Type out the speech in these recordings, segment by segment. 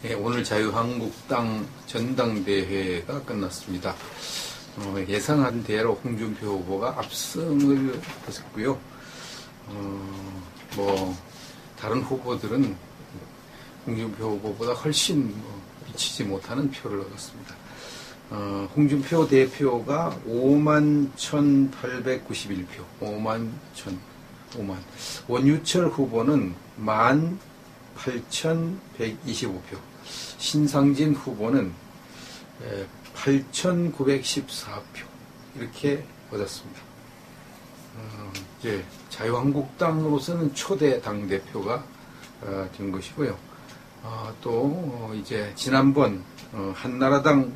예, 오늘 자유한국당 전당대회가 끝났습니다. 예상한 대로 홍준표 후보가 압승을 했고요. 다른 후보들은 홍준표 후보보다 훨씬 미치지 못하는 표를 얻었습니다. 홍준표 대표가 51,891표, 5만. 원유철 후보는 18,125표, 신상진 후보는 8,914표 이렇게 얻었습니다. 이제 자유한국당으로서는 초대 당대표가 된 것이고요. 또 이제 지난번 한나라당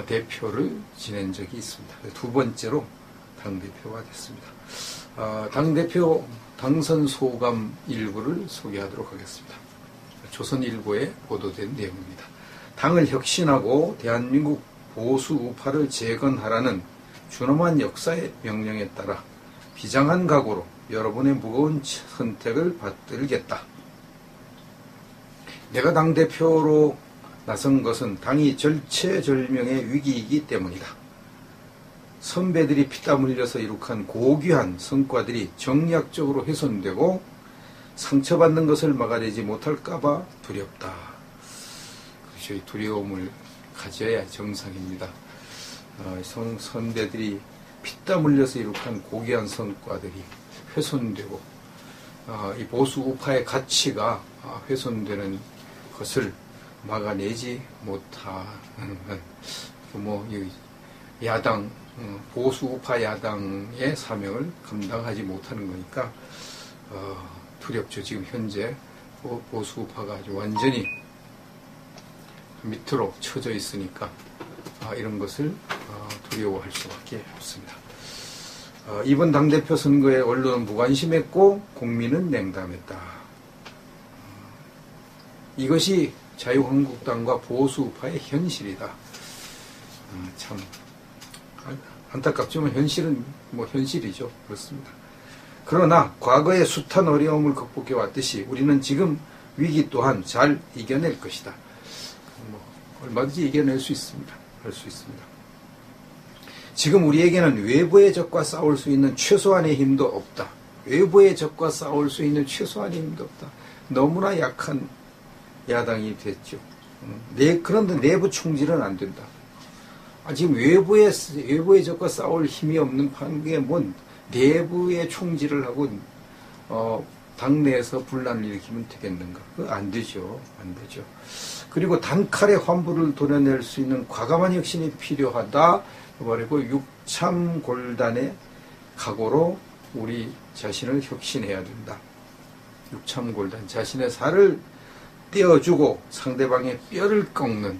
대표를 지낸 적이 있습니다. 두 번째로 당대표가 됐습니다. 당대표 당선 소감 일부를 소개하도록 하겠습니다. 조선일보에 보도된 내용입니다. 당을 혁신하고 대한민국 보수 우파를 재건하라는 준엄한 역사의 명령에 따라 비장한 각오로 여러분의 무거운 선택을 받들겠다. 내가 당대표로 나선 것은 당이 절체절명의 위기이기 때문이다. 선배들이 피땀 흘려서 이룩한 고귀한 성과들이 정략적으로 훼손되고 상처받는 것을 막아내지 못할까봐 두렵다. 그렇죠. 두려움을 가져야 정상입니다. 선배들이 피땀 흘려서 이룩한 고귀한 성과들이 훼손되고 이 보수 우파의 가치가 훼손되는 것을 막아내지 못하는 야당 보수 우파 야당의 사명을 감당하지 못하는 거니까 두렵죠. 지금 현재 보수 우파가 아주 완전히 밑으로 쳐져 있으니까 이런 것을 두려워할 수밖에 없습니다. 이번 당대표 선거에 언론은 무관심했고 국민은 냉담했다. 이것이 자유한국당과 보수 우파의 현실이다. 참 안타깝지만 현실은 현실이죠. 그렇습니다. 그러나 과거의 숱한 어려움을 극복해 왔듯이 우리는 지금 위기 또한 잘 이겨낼 것이다. 얼마든지 이겨낼 수 있습니다. 할 수 있습니다. 지금 우리에게는 외부의 적과 싸울 수 있는 최소한의 힘도 없다. 외부의 적과 싸울 수 있는 최소한의 힘도 없다. 너무나 약한 야당이 됐죠. 그런데 내부 총질은 안 된다. 지금 외부의 적과 싸울 힘이 없는 판국에 내부의 총질을 하고 당내에서 분란을 일으키면 되겠는가? 그거 안 되죠. 안 되죠. 그리고 단칼에 환부를 도려낼 수 있는 과감한 혁신이 필요하다. 그리고 육참골단의 각오로 우리 자신을 혁신해야 된다. 육참골단, 자신의 살을 떼어주고 상대방의 뼈를 꺾는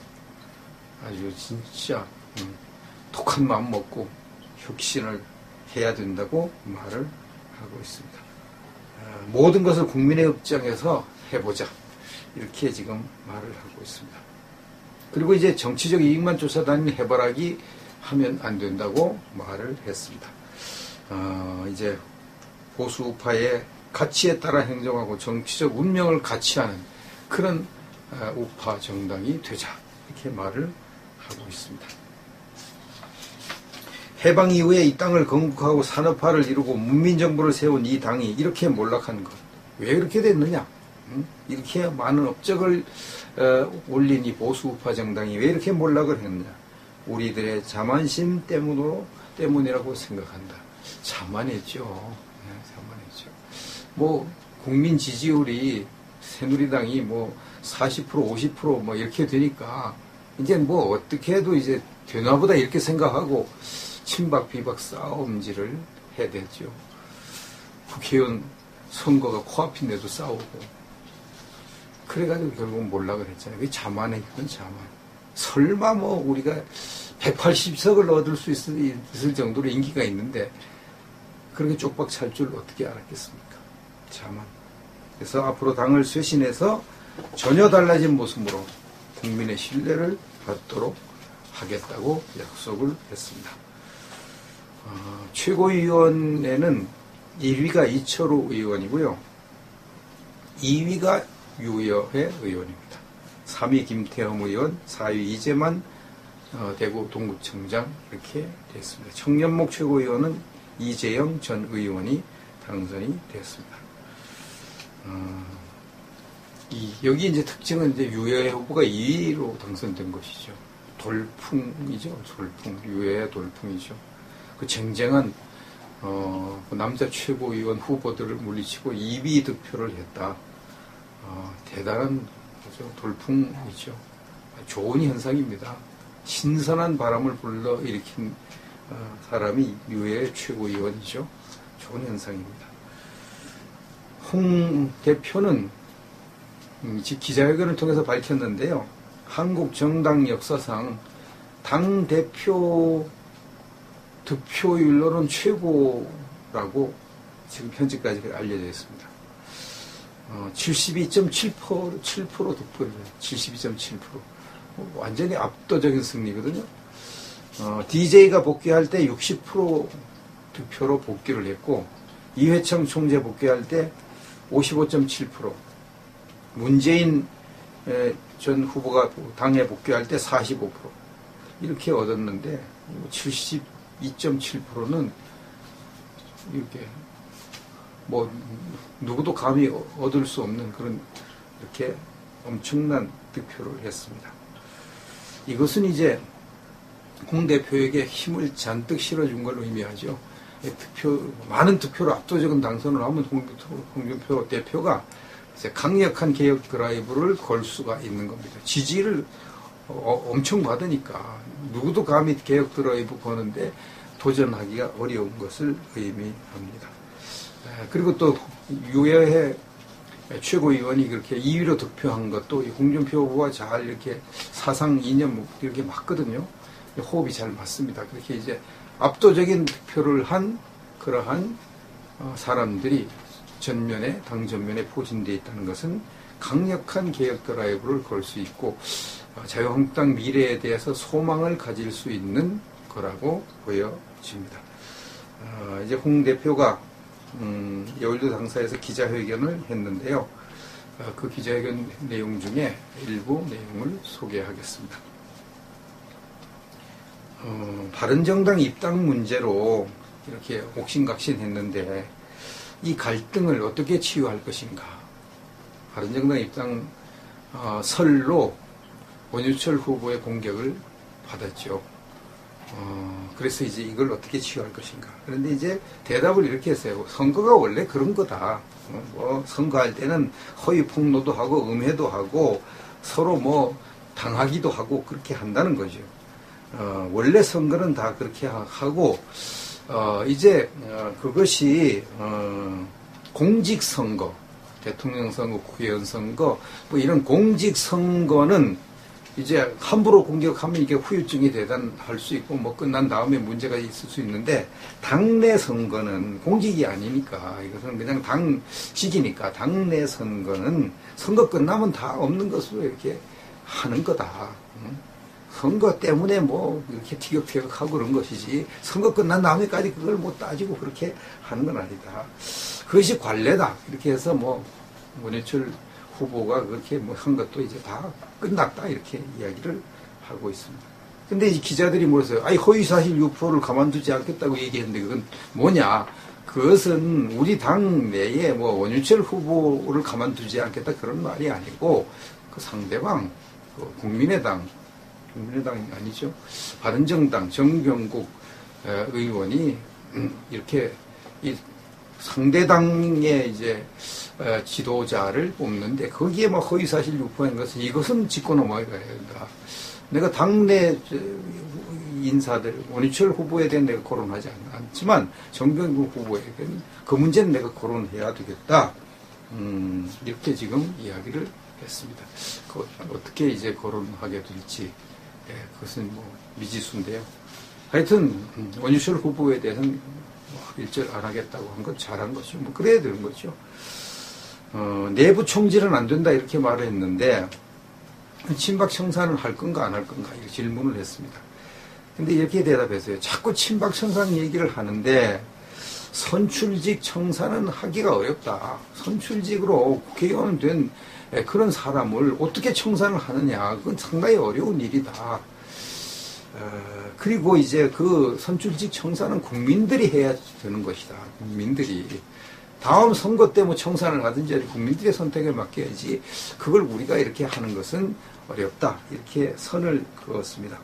아주 진짜 독한 마음 먹고 혁신을 해야 된다고 말을 하고 있습니다. 모든 것을 국민의 입장에서 해보자. 이렇게 지금 말을 하고 있습니다. 그리고 이제 정치적 이익만 쫓아다니는 해바라기 하면 안 된다고 말을 했습니다. 이제 보수 우파의 가치에 따라 행정하고 정치적 운명을 가치하는 그런 우파 정당이 되자. 이렇게 말을 하고 있습니다. 해방 이후에 이 땅을 건국하고 산업화를 이루고 문민정부를 세운 이 당이 이렇게 몰락한 것. 왜 그렇게 됐느냐? 이렇게 많은 업적을 올린 이 보수 우파 정당이 왜 이렇게 몰락을 했느냐? 우리들의 자만심 때문이라고 생각한다. 자만했죠. 네, 자만했죠. 국민 지지율이 새누리당이 40%, 50% 이렇게 되니까 이제 어떻게 해도 이제 되나보다 이렇게 생각하고 친박 비박 싸움질을 해야 되죠. 국회의원 선거가 코앞인데도 싸우고 그래가지고 결국은 몰락을 했잖아요. 그게 자만의 그건 자만. 설마 우리가 180석을 얻을 수 있을 정도로 인기가 있는데 그렇게 쪽박 찰 줄 어떻게 알았겠습니까? 자만. 그래서 앞으로 당을 쇄신해서 전혀 달라진 모습으로 국민의 신뢰를 받도록 하겠다고 약속을 했습니다. 최고위원회는 1위가 이철우 의원이고요. 2위가 유여회 의원입니다. 3위 김태흠 의원, 4위 이재만 대구 동구청장 이렇게 됐습니다. 청년목 최고위원은 이재영 전 의원이 당선이 됐습니다. 여기 이제 특징은 이제 유여해 후보가 2위로 당선된 것이죠. 돌풍이죠. 돌풍. 유여해 돌풍이죠. 그 쟁쟁한 그 남자 최고위원 후보들을 물리치고 2위 득표를 했다. 대단한 돌풍이죠. 좋은 현상입니다. 신선한 바람을 불러일으킨 사람이 유해 최고위원이죠. 좋은 현상입니다. 홍 대표는 기자회견을 통해서 밝혔는데요. 한국 정당 역사상 당대표 득표율로는 최고라고 지금 현재까지 알려져 있습니다. 72.7% 득표를 해요. 72.7%. 완전히 압도적인 승리거든요. DJ가 복귀할 때 60% 득표로 복귀를 했고, 이회창 총재 복귀할 때 55.7%, 문재인 전 후보가 당에 복귀할 때 45%, 이렇게 얻었는데, 72.7%는 이렇게 뭐 누구도 감히 얻을 수 없는 그런 이렇게 엄청난 득표를 했습니다. 이것은 이제 홍 대표에게 힘을 잔뜩 실어준 걸로 의미하죠. 많은 투표로 압도적인 당선을 하면 홍준표 대표가 이제 강력한 개혁 드라이브를 걸 수가 있는 겁니다. 지지를 엄청 받으니까 누구도 감히 개혁 드라이브 거는데 도전하기가 어려운 것을 의미합니다. 그리고 또 유여해 최고위원이 그렇게 2위로 득표한 것도 홍준표 후보가 잘 이렇게 사상 이념 이렇게 맞거든요. 호흡이 잘 맞습니다. 그렇게 이제 압도적인 득표를 한 그러한 사람들이 당 전면에 포진되어 있다는 것은 강력한 개혁 드라이브를 걸 수 있고 자유한국당 미래에 대해서 소망을 가질 수 있는 거라고 보여집니다. 이제 홍 대표가 여의도 당사에서 기자회견을 했는데요. 그 기자회견 내용 중에 일부 내용을 소개하겠습니다. 바른정당 입당 문제로 이렇게 옥신각신했는데 이 갈등을 어떻게 치유할 것인가. 바른정당 입당 설로 원유철 후보의 공격을 받았죠. 그래서 이제 이걸 어떻게 치유할 것인가. 그런데 이제 대답을 이렇게 했어요. 선거가 원래 그런 거다. 선거할 때는 허위 폭로도 하고 음해도 하고 서로 당하기도 하고 그렇게 한다는 거죠. 원래 선거는 다 그렇게 하고 이제 그것이 공직선거, 대통령 선거, 국회의원 선거 이런 공직선거는 이제 함부로 공격하면 이게 후유증이 대단할 수 있고 끝난 다음에 문제가 있을 수 있는데 당내 선거는 공직이 아니니까 이것은 그냥 당직이니까 당내 선거는 선거 끝나면 다 없는 것으로 이렇게 하는 거다. 선거 때문에 이렇게 티격태격하고 그런 것이지 선거 끝난 다음에까지 그걸 따지고 그렇게 하는 건 아니다. 그것이 관례다. 이렇게 해서 원유철 후보가 그렇게 한 것도 이제 다 끝났다. 이렇게 이야기를 하고 있습니다. 근데 이 기자들이 물었어요. 허위사실 유포를 가만두지 않겠다고 얘기했는데 그건 뭐냐. 그것은 우리 당 내에 원유철 후보를 가만두지 않겠다 그런 말이 아니고 그 상대방, 국민의당이 아니죠. 바른정당 정병국 의원이 이렇게 이 상대당의 이제 지도자를 뽑는데 거기에 허위사실 유포한 것은 이것은 짚고 넘어가야 된다. 내가 당내 인사들 원유철 후보에 대한 내가 거론하지 않지만 정병국 후보에게는 그 문제는 내가 거론해야 되겠다. 이렇게 지금 이야기를 했습니다. 어떻게 이제 거론하게 될지 그것은 미지수인데요. 하여튼 원유철 후보에 대해서는 일절 안 하겠다고 한 건 잘한 거죠. 그래야 되는 거죠. 내부 총질은 안 된다 이렇게 말을 했는데 친박 청산을 할 건가 안 할 건가 이렇게 질문을 했습니다. 근데 이렇게 대답했어요. 자꾸 친박 청산 얘기를 하는데 선출직 청산은 하기가 어렵다. 선출직으로 국회의원 된 그런 사람을 어떻게 청산을 하느냐. 그건 상당히 어려운 일이다. 그리고 이제 그 선출직 청산은 국민들이 해야 되는 것이다. 국민들이. 다음 선거 때 뭐 청산을 하든지 국민들의 선택에 맡겨야지 그걸 우리가 이렇게 하는 것은 어렵다. 이렇게 선을 그었습니다.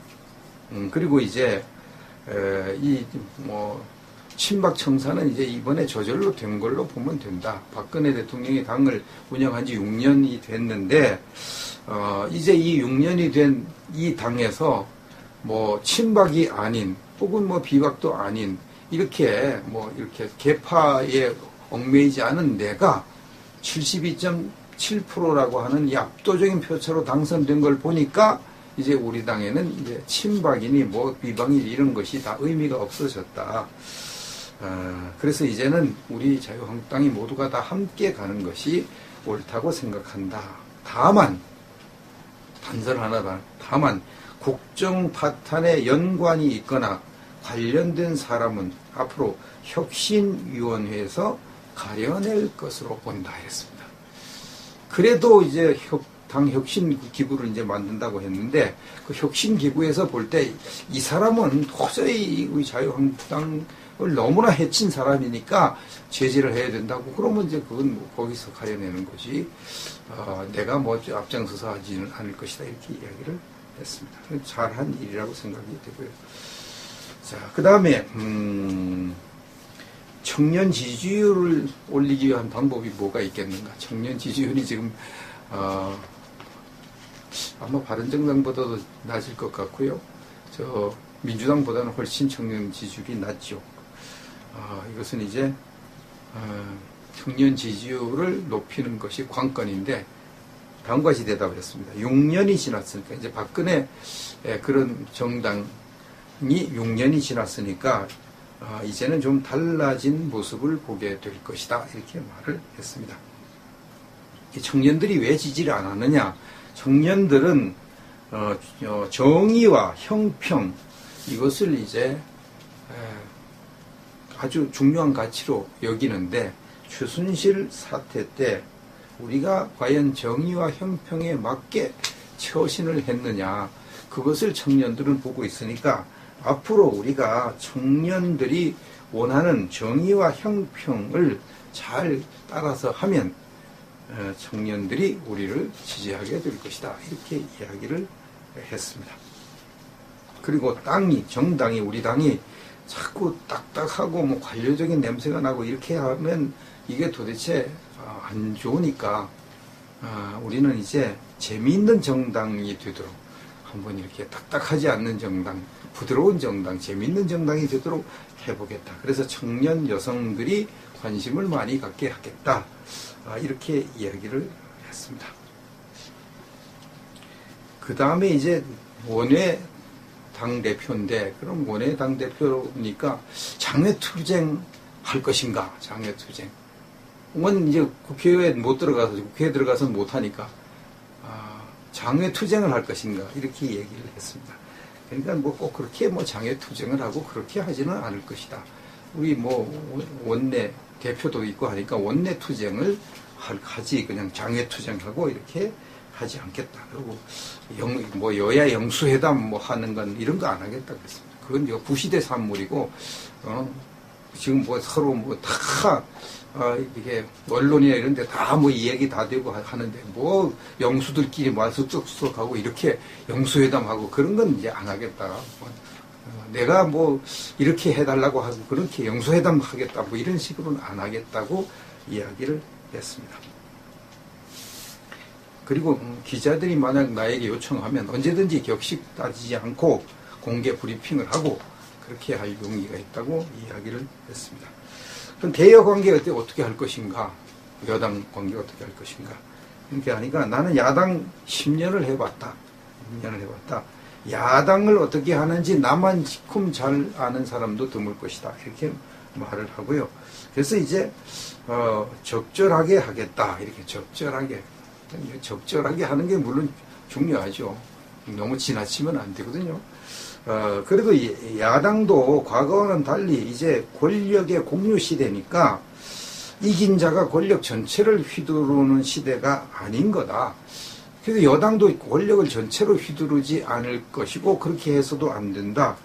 그리고 이제 이 뭐 친박 청산은 이제 이번에 저절로 된 걸로 보면 된다. 박근혜 대통령이 당을 운영한 지 6년이 됐는데 이제 이 6년이 된 이 당에서 뭐 친박이 아닌 혹은 뭐 비박도 아닌 이렇게 뭐 이렇게 개파에 얽매이지 않은 내가 72.7%라고 하는 이 압도적인 표차로 당선된 걸 보니까 이제 우리 당에는 이제 친박이니 뭐 비박이니 이런 것이 다 의미가 없어졌다. 그래서 이제는 우리 자유한국당이 모두가 다 함께 가는 것이 옳다고 생각한다. 다만 단서를 하나 다만 국정 파탄에 연관이 있거나 관련된 사람은 앞으로 혁신위원회에서 가려낼 것으로 본다 했습니다. 그래도 이제 당 혁신 기구를 이제 만든다고 했는데 그 혁신 기구에서 볼 때 이 사람은 도저히 우리 자유한국당을 너무나 해친 사람이니까 제재를 해야 된다고 그러면 이제 그건 뭐 거기서 가려내는 거지 내가 뭐 앞장서서 하지는 않을 것이다 이렇게 이야기를 했습니다. 잘한 일이라고 생각이 되고요. 자, 그 다음에 청년 지지율을 올리기 위한 방법이 뭐가 있겠는가? 청년 지지율이 지금 아마 바른정당보다도 낮을 것 같고요. 저 민주당보다는 훨씬 청년 지지율이 낮죠. 이것은 이제 청년 지지율을 높이는 것이 관건인데 다음과 같이 대답을 했습니다. 6년이 지났으니까 이제 박근혜 그런 정당이 6년이 지났으니까 이제는 좀 달라진 모습을 보게 될 것이다. 이렇게 말을 했습니다. 청년들이 왜 지지를 안 하느냐? 청년들은 정의와 형평 이것을 이제 아주 중요한 가치로 여기는데 최순실 사태 때 우리가 과연 정의와 형평에 맞게 처신을 했느냐 그것을 청년들은 보고 있으니까 앞으로 우리가 청년들이 원하는 정의와 형평을 잘 따라서 하면 청년들이 우리를 지지하게 될 것이다. 이렇게 이야기를 했습니다. 그리고 정당이 우리 당이 자꾸 딱딱하고 뭐 관료적인 냄새가 나고 이렇게 하면 이게 도대체 안 좋으니까 우리는 이제 재미있는 정당이 되도록 한번 이렇게 딱딱하지 않는 정당, 부드러운 정당, 재미있는 정당이 되도록 해보겠다. 그래서 청년 여성들이 관심을 많이 갖게 하겠다. 이렇게 이야기를 했습니다. 그 다음에 이제 원외 당대표인데 그럼 원외 당대표니까 장외투쟁 할 것인가? 장외투쟁. 원 이제 국회에 못 들어가서 국회에 들어가서 못 하니까 장외투쟁을 할 것인가 이렇게 얘기를 했습니다. 그러니까 뭐 꼭 그렇게 뭐 장외투쟁을 하고 그렇게 하지는 않을 것이다. 우리 뭐 원내 대표도 있고 하니까 원내 투쟁을 하지 그냥 장외투쟁하고 이렇게 하지 않겠다. 그리고 뭐 여야 영수회담 뭐 하는 건 이런 거 안 하겠다 그랬습니다. 그건 이거 구시대 산물이고 지금 뭐 서로 뭐 다 이게 언론이나 이런 데 다 뭐 이야기 다 되고 하는데 뭐 영수들끼리 모아서 쑥쑥 하고 이렇게 영수회담하고 그런 건 이제 안 하겠다. 내가 뭐 이렇게 해달라고 하고 그렇게 영수회담 하겠다 뭐 이런 식으로는 안 하겠다고 이야기를 했습니다. 그리고 기자들이 만약 나에게 요청하면 언제든지 격식 따지지 않고 공개 브리핑을 하고 그렇게 할 용의가 있다고 이야기를 했습니다. 그럼 대여 관계 어떻게 할 것인가? 여당 관계 어떻게 할 것인가? 이렇게 하니까 나는 야당 10년을 해봤다. 10년을 해봤다. 야당을 어떻게 하는지 나만큼 잘 아는 사람도 드물 것이다. 이렇게 말을 하고요. 그래서 이제 적절하게 하겠다. 이렇게 적절하게 하는 게 물론 중요하죠. 너무 지나치면 안 되거든요. 그래도 야당도 과거와는 달리 이제 권력의 공유 시대니까 이긴 자가 권력 전체를 휘두르는 시대가 아닌 거다. 그래서 여당도 권력을 전체로 휘두르지 않을 것이고 그렇게 해서도 안 된다.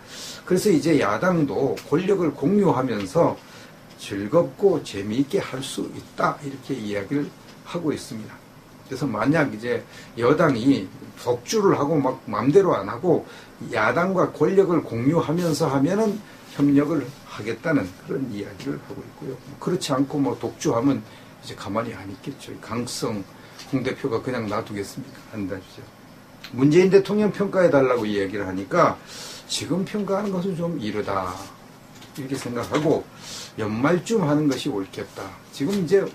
그래서 이제 야당도 권력을 공유하면서 즐겁고 재미있게 할 수 있다. 이렇게 이야기를 하고 있습니다. 그래서 만약 이제 여당이 독주를 하고 막 마음대로 안 하고 야당과 권력을 공유하면서 하면은 협력을 하겠다는 그런 이야기를 하고 있고요. 그렇지 않고 뭐 독주하면 이제 가만히 안 있겠죠. 강성 홍 대표가 그냥 놔두겠습니까? 안 놔주죠. 문재인 대통령 평가해달라고 이야기를 하니까 지금 평가하는 것은 좀 이르다. 이렇게 생각하고 연말쯤 하는 것이 옳겠다. 지금 이제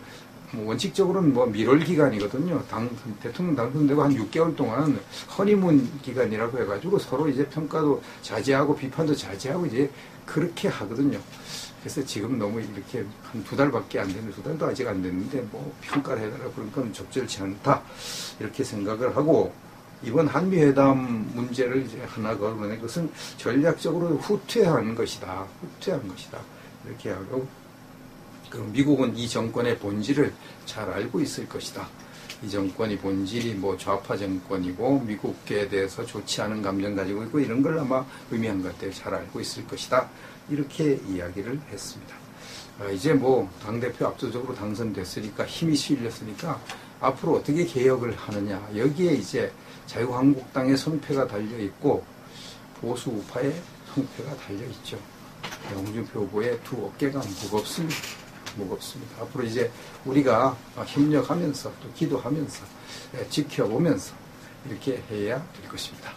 원칙적으로는 뭐 밀월 기간이거든요. 대통령 당선되고 한 6개월 동안 허니문 기간이라고 해가지고 서로 이제 평가도 자제하고 비판도 자제하고 이제 그렇게 하거든요. 그래서 지금 너무 이렇게 한 2달밖에 안 됐는데, 2달도 아직 안 됐는데 뭐 평가를 해달라고 그러니까 적절치 않다. 이렇게 생각을 하고 이번 한미회담 문제를 이제 하나 거론해 그것은 전략적으로 후퇴한 것이다. 후퇴한 것이다. 이렇게 하고 그럼 미국은 이 정권의 본질을 잘 알고 있을 것이다. 이 정권이 본질이 뭐 좌파 정권이고 미국에 대해서 좋지 않은 감정 가지고 있고 이런 걸 아마 의미한 것 같아요. 잘 알고 있을 것이다. 이렇게 이야기를 했습니다. 이제 뭐 당대표 압도적으로 당선됐으니까 힘이 실렸으니까 앞으로 어떻게 개혁을 하느냐. 여기에 이제 자유한국당의 성패가 달려있고 보수 우파의 성패가 달려있죠. 홍준표 후보의 두 어깨가 무겁습니다. 무겁습니다. 앞으로 이제 우리가 협력하면서 또 기도하면서 지켜보면서 이렇게 해야 될 것입니다.